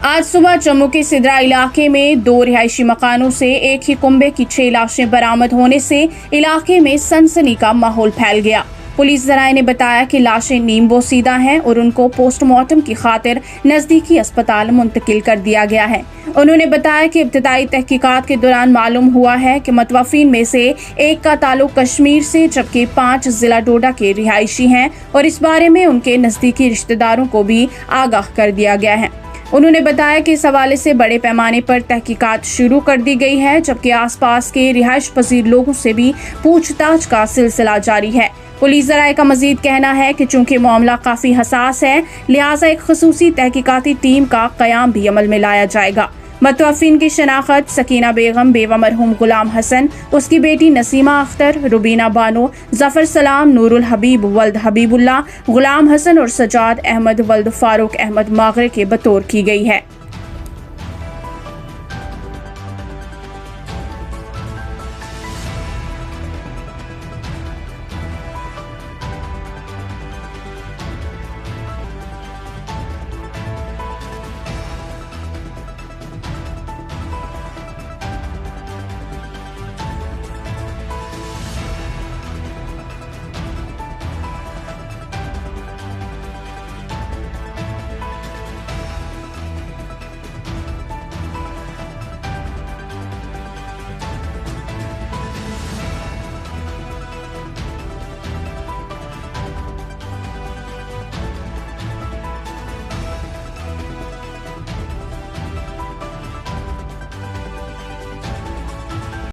आज सुबह जम्मू के सिद्रा इलाके में 2 रिहायशी मकानों से एक ही कुंबे की 6 लाशें बरामद होने से इलाके में सनसनी का माहौल फैल गया। पुलिस जराये ने बताया कि लाशें नीमबोसीदा हैं और उनको पोस्टमार्टम की खातिर नजदीकी अस्पताल मुंतकिल कर दिया गया है। उन्होंने बताया कि इब्तिदाई तहकीकात के दौरान मालूम हुआ है कि मुतवफ़िन में से एक का ताल्लुक कश्मीर से, जबकि 5 जिला डोडा के रिहायशी हैं और इस बारे में उनके नजदीकी रिश्तेदारों को भी आगाह कर दिया गया है। उन्होंने बताया कि इस हवाले से बड़े पैमाने पर तहकीकात शुरू कर दी गई है, जबकि आसपास के रिहाइश पजीर लोगों से भी पूछताछ का सिलसिला जारी है। पुलिस जराये का मजीद कहना है कि चूंकि मामला काफी हसास है, लिहाजा एक खसूसी तहकीकाती टीम का कयाम भी अमल में लाया जाएगा। मुतवफ़िन की शनाख्त सकीना बेगम, बेवा मरहूम गुलाम हसन, उसकी बेटी नसीमा अख्तर, रुबीना बानो, जफर सलाम, नूरुल हबीब वल्द हबीबुल्लाह, गुलाम हसन और सजाद अहमद वल्द फारूक अहमद मागरे के बतौर की गई है।